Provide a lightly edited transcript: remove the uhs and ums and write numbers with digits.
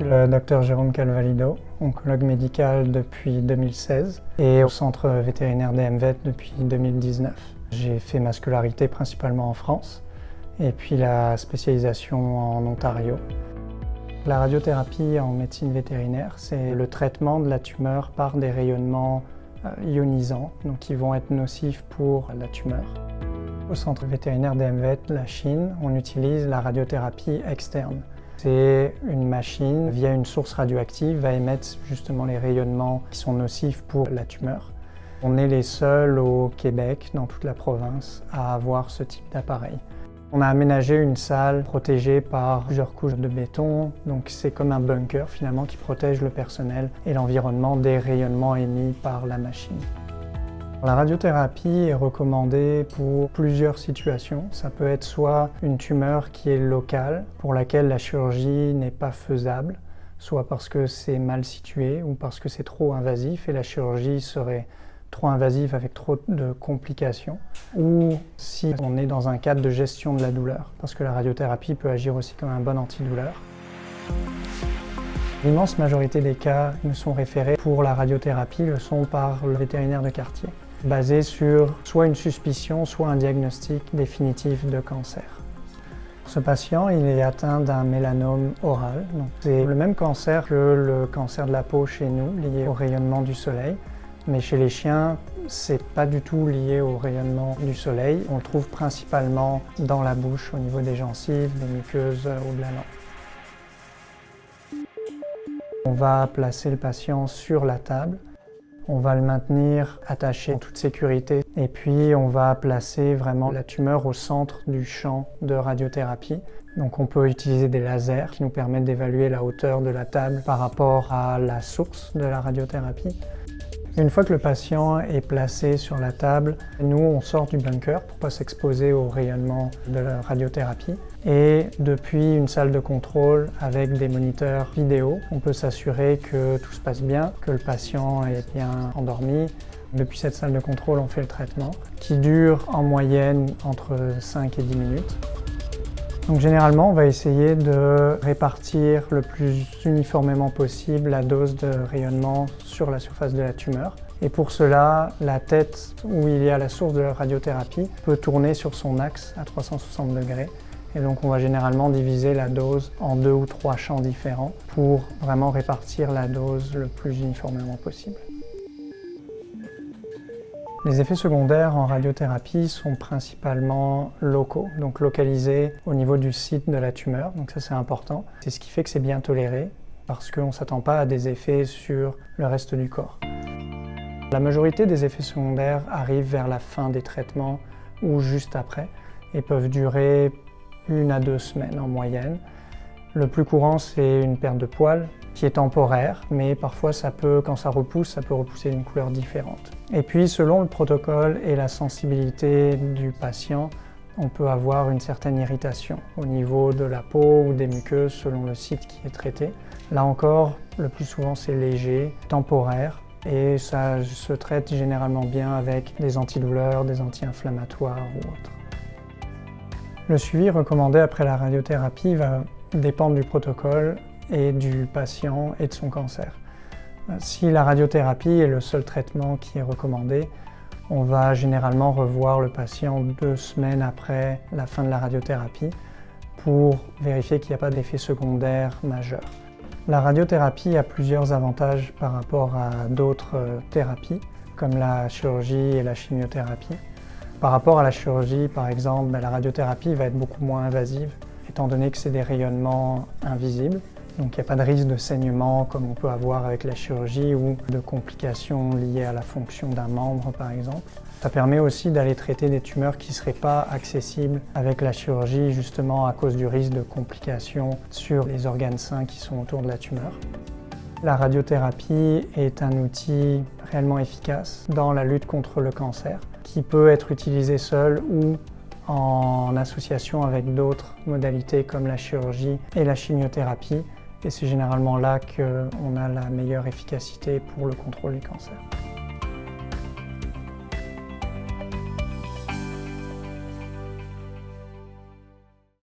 suis le Dr Jérôme Calvalido, oncologue médical depuis 2016 et au centre vétérinaire DMVet depuis 2019. J'ai fait ma scolarité principalement en France et puis la spécialisation en Ontario. La radiothérapie en médecine vétérinaire, c'est le traitement de la tumeur par des rayonnements ionisants, donc qui vont être nocifs pour la tumeur. Au centre vétérinaire DMVet, la Chine, on utilise la radiothérapie externe. C'est une machine, via une source radioactive, va émettre justement les rayonnements qui sont nocifs pour la tumeur. On est les seuls au Québec, dans toute la province, à avoir ce type d'appareil. On a aménagé une salle protégée par plusieurs couches de béton, donc c'est comme un bunker finalement qui protège le personnel et l'environnement des rayonnements émis par la machine. La radiothérapie est recommandée pour plusieurs situations. Ça peut être soit une tumeur qui est locale, pour laquelle la chirurgie n'est pas faisable, soit parce que c'est mal situé ou parce que c'est trop invasif et la chirurgie serait trop invasive avec trop de complications, ou si on est dans un cadre de gestion de la douleur, parce que la radiothérapie peut agir aussi comme un bon antidouleur. L'immense majorité des cas qui nous sont référés pour la radiothérapie le sont par le vétérinaire de quartier, basé sur soit une suspicion, soit un diagnostic définitif de cancer. Ce patient, il est atteint d'un mélanome oral. C'est le même cancer que le cancer de la peau chez nous, lié au rayonnement du soleil. Mais chez les chiens, c'est pas du tout lié au rayonnement du soleil. On le trouve principalement dans la bouche, au niveau des gencives, des muqueuses ou de la langue. On va placer le patient sur la table. On va le maintenir attaché en toute sécurité et puis on va placer vraiment la tumeur au centre du champ de radiothérapie. Donc on peut utiliser des lasers qui nous permettent d'évaluer la hauteur de la table par rapport à la source de la radiothérapie. Une fois que le patient est placé sur la table, nous on sort du bunker pour ne pas s'exposer au rayonnement de la radiothérapie. Et depuis une salle de contrôle avec des moniteurs vidéo, on peut s'assurer que tout se passe bien, que le patient est bien endormi. Depuis cette salle de contrôle, on fait le traitement qui dure en moyenne entre 5 et 10 minutes. Donc généralement, on va essayer de répartir le plus uniformément possible la dose de rayonnement sur la surface de la tumeur. Et pour cela, la tête où il y a la source de la radiothérapie peut tourner sur son axe à 360 degrés. Et donc on va généralement diviser la dose en 2 ou 3 champs différents pour vraiment répartir la dose le plus uniformément possible. Les effets secondaires en radiothérapie sont principalement locaux, donc localisés au niveau du site de la tumeur, donc ça c'est important. C'est ce qui fait que c'est bien toléré, parce qu'on ne s'attend pas à des effets sur le reste du corps. La majorité des effets secondaires arrivent vers la fin des traitements ou juste après, et peuvent durer 1 à 2 semaines en moyenne. Le plus courant, c'est une perte de poils qui est temporaire, mais parfois quand ça repousse, ça peut repousser d'une couleur différente. Et puis, selon le protocole et la sensibilité du patient, on peut avoir une certaine irritation au niveau de la peau ou des muqueuses selon le site qui est traité. Là encore, le plus souvent, c'est léger, temporaire, et ça se traite généralement bien avec des antidouleurs, des anti-inflammatoires ou autres. Le suivi recommandé après la radiothérapie va dépendre du protocole et du patient et de son cancer. Si la radiothérapie est le seul traitement qui est recommandé, on va généralement revoir le patient 2 semaines après la fin de la radiothérapie pour vérifier qu'il n'y a pas d'effet secondaire majeur. La radiothérapie a plusieurs avantages par rapport à d'autres thérapies, comme la chirurgie et la chimiothérapie. Par rapport à la chirurgie, par exemple, la radiothérapie va être beaucoup moins invasive, étant donné que c'est des rayonnements invisibles. Donc il n'y a pas de risque de saignement comme on peut avoir avec la chirurgie ou de complications liées à la fonction d'un membre par exemple. Ça permet aussi d'aller traiter des tumeurs qui ne seraient pas accessibles avec la chirurgie justement à cause du risque de complications sur les organes sains qui sont autour de la tumeur. La radiothérapie est un outil réellement efficace dans la lutte contre le cancer qui peut être utilisé seul ou en association avec d'autres modalités comme la chirurgie et la chimiothérapie. Et c'est généralement là qu'on a la meilleure efficacité pour le contrôle du cancer.